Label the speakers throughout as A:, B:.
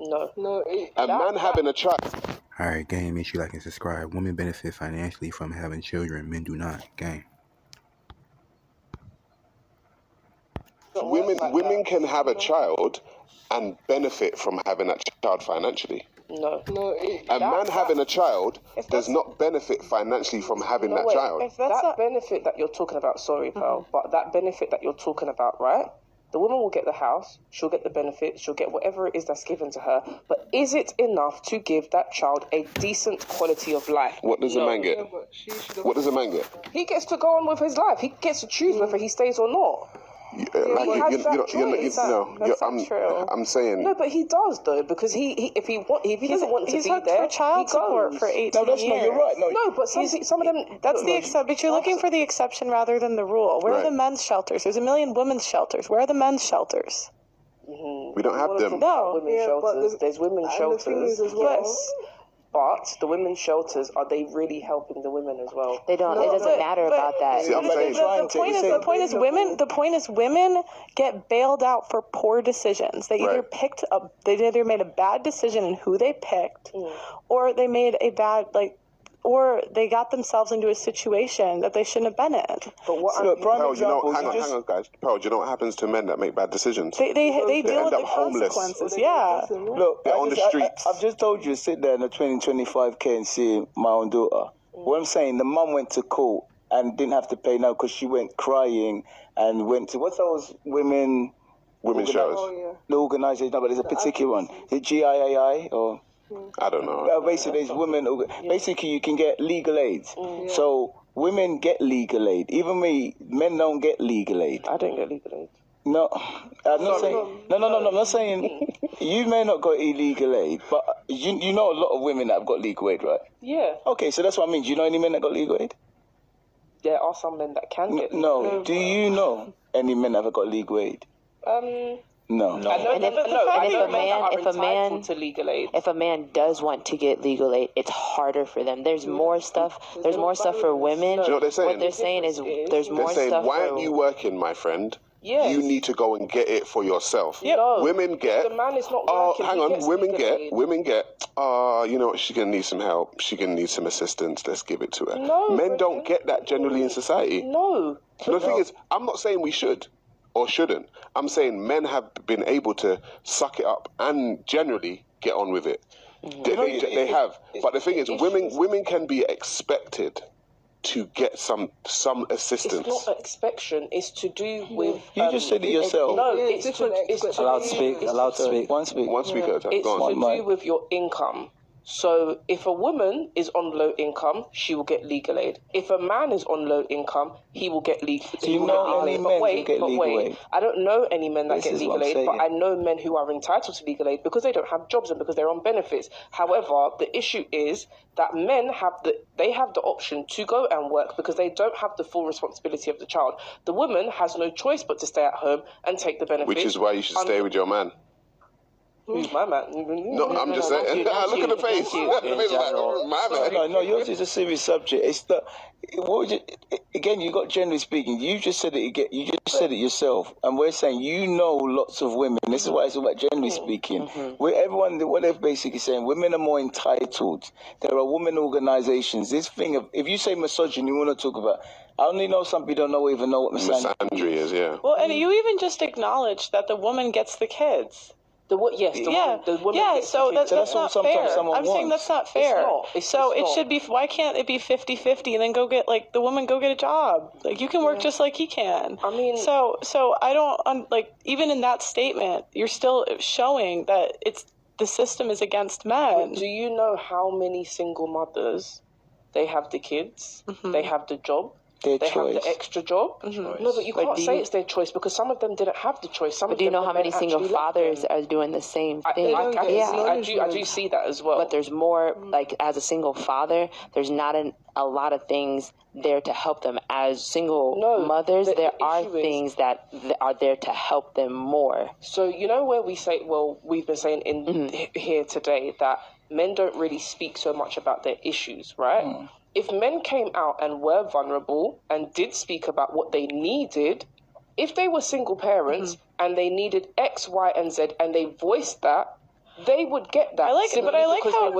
A: No.
B: A man having a child.
C: Alright, gang, make sure you like and subscribe. Women benefit financially from having children, men do not. Gang.
B: Women can have a child and benefit from having that child financially.
A: No.
B: A man having a child does not benefit financially from having that child.
A: That benefit that you're talking about, sorry, pal, but that benefit that you're talking about, right? The woman will get the house, she'll get the benefits, she'll get whatever it is that's given to her, but is it enough to give that child a decent quality of life?
B: What does a man get? What does a man get?
A: He gets to go on with his life. He gets to choose whether he stays or not.
B: I'm saying
A: no, but he does though, because if he doesn't want to be there,
D: for child support for 18
B: No, that's
D: years.
B: not. You're right.
A: No, but some of them.
D: That's the exception. But you're looking for the exception rather than the rule. Where are the men's shelters? There's a million women's shelters. Where are the men's shelters?
B: We don't have them.
D: No.
A: Women's shelters. There's women's shelters
D: as well. Yes.
A: But the women's shelters, are they really helping the women as well?
E: They don't. It doesn't matter about that.
B: See,
D: The point is women get bailed out for poor decisions. They either either made a bad decision in who they picked, or they made a bad or they got themselves into a situation that they shouldn't have been in.
B: But what? So, hang on, guys. Pearl, do you know what happens to men that make bad decisions?
D: They deal with the
B: homeless.
D: consequences. Yeah.
F: Look,
B: they're on the streets.
F: I've just told you to sit there in the 20-25K and see my own daughter. What I'm saying, the mum went to court and didn't have to pay now because she went crying and went to what's those women's
B: shows?
F: The organisation, no, but there's a particular one. Is it GIAI or?
B: I don't know.
F: Basically, there's women. Basically, you can get legal aid. So women get legal aid. Even men don't get legal aid.
A: I don't get legal aid.
F: No, I'm not saying. No. I'm not saying you may not got illegal aid, but you know a lot of women that have got legal aid, right?
A: Yeah.
F: Okay, so that's what I mean. Do you know any men that got legal aid?
A: There are some men that can get legal aid.
F: No. Do you know any men that have got legal aid? No.
E: If a man does want to get legal aid, it's harder for them. There's more stuff. There's more stuff for women.
B: Do you know what they're saying?
E: What they're saying is there's more stuff.
B: They're saying, why aren't you working, my friend?
A: Yes.
B: You need to go and get it for yourself.
A: Yeah. No,
B: women get.
A: The man is not working.
B: Hang on. Women get. You know what? She's gonna need some help. She's gonna need some assistance. Let's give it to her.
A: No,
B: men don't get that generally in society.
A: No.
B: The thing is, I'm not saying we should or shouldn't. I'm saying men have been able to suck it up and generally get on with it. They have. But the thing is, women can be expected to get some assistance.
A: It's not expectation. It's to do with.
F: You just said it yourself.
A: No, it's
G: allowed to speak.
F: One speaker at a time.
A: It's to do with your income. So if a woman is on low income, she will get legal aid. If a man is on low income, he will get legal aid.
F: Do you know any men who get legal aid?
A: I don't know any men that get legal aid, but I know men who are entitled to legal aid because they don't have jobs and because they're on benefits. However, the issue is that men have the option to go and work because they don't have the full responsibility of the child. The woman has no choice but to stay at home and take the benefits.
B: Which is why you should stay with your man.
A: Who's my man?
B: No, I'm just saying. Look at the face.
F: No, yours is a serious subject. It's the again. You got generally speaking. You just said it. You just said it yourself, and we're saying you know lots of women. This is why it's about generally speaking. Where everyone, what they're basically saying, women are more entitled. There are women organisations. This thing of if you say misogyny, you want to talk about. I only know some people don't even know what
B: misandry is. Yeah.
D: Well, and you even just acknowledged that the woman gets the kids.
A: The woman
D: so that's not fair. I'm saying that's not fair.
A: It's not.
D: It should be. Why can't it be 50-50 and then go get the woman go get a job? You can work just like he can.
A: I mean,
D: so I don't even in that statement, you're still showing that the system is against men.
A: Do you know how many single mothers they have the kids, they have the job? They have the extra job. No, but you can't say it's their choice because some of them didn't have the choice.
E: But do you know how many single fathers are doing the same thing?
A: I do see that as well.
E: But there's more, as a single father, there's not a lot of things there to help them. As single mothers, there are things that are there to help them more.
A: So, you know where we say, we've been saying here today that men don't really speak so much about their issues, right? If men came out and were vulnerable and did speak about what they needed, if they were single parents and they needed X, Y, and Z and they voiced that, they would get that.
D: I like it, but I like how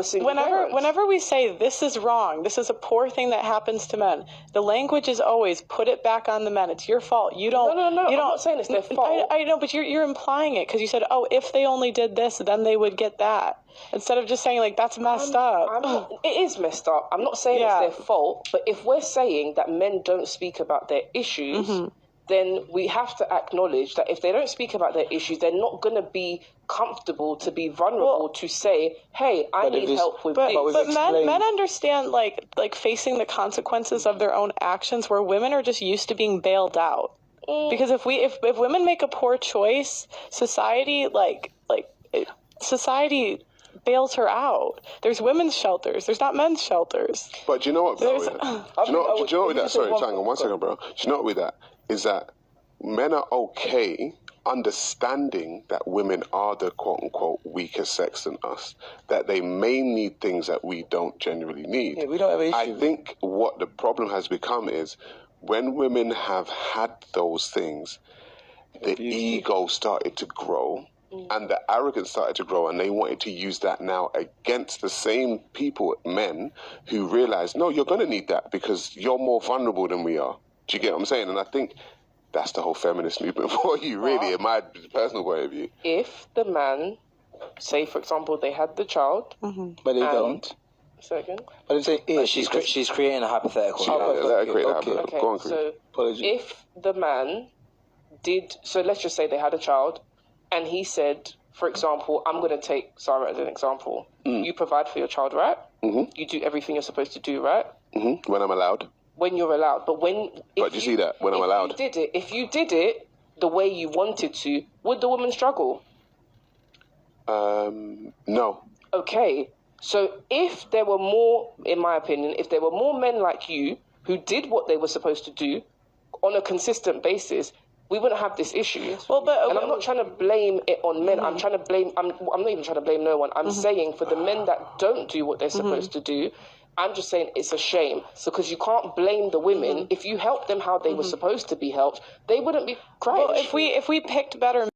D: whenever we say this is wrong, this is a poor thing that happens to men, the language is always put it back on the men. It's your fault. You don't.
A: No. I'm not saying it's their fault.
D: I know, but you're implying it because you said, oh, if they only did this, then they would get that. Instead of just saying like that's messed up.
A: It is messed up. I'm not saying it's their fault, but if we're saying that men don't speak about their issues. Then we have to acknowledge that if they don't speak about their issues, they're not going to be comfortable to be vulnerable to say, hey, I need help with this.
D: But men understand like facing the consequences of their own actions, where women are just used to being bailed out. Because if women make a poor choice, society society bails her out. There's women's shelters. There's not men's shelters.
B: But do you know what? Do you know what with that? Sorry, hang on 1 second, bro. Do you know what with that? Is that men are okay understanding that women are the quote-unquote weaker sex than us, that they may need things that we don't generally need.
F: Yeah, we don't have an issue.
B: I think what the problem has become is when women have had those things, the ego started to grow and the arrogance started to grow, and they wanted to use that now against the same people, men, who realize, no, you're going to need that because you're more vulnerable than we are. Do you get what I'm saying? And I think that's the whole feminist movement for you, really, in my personal point of view.
A: If the man, say, for example, they had the child.
F: But they don't.
A: Second.
F: But I'm saying if.
G: She's creating a hypothetical.
A: Okay,
B: Go on,
A: so if the man did... So let's just say they had a child, and he said, for example, I'm going to take Sarah as an example. You provide for your child, right? You do everything you're supposed to do, right?
B: When I'm allowed.
A: When you're allowed, but
B: you see that when I'm allowed.
A: If you did it the way you wanted to, would the woman struggle?
B: No.
A: Okay, so if there were more, in my opinion, if there were more men like you who did what they were supposed to do on a consistent basis, we wouldn't have this issue. And I'm not trying to blame it on men. I'm trying to blame. I'm not even trying to blame no one. I'm saying for the men that don't do what they're supposed to do. I'm just saying it's a shame. So because you can't blame the women. If you helped them how they were supposed to be helped, they wouldn't be crying.
D: Well, if we picked better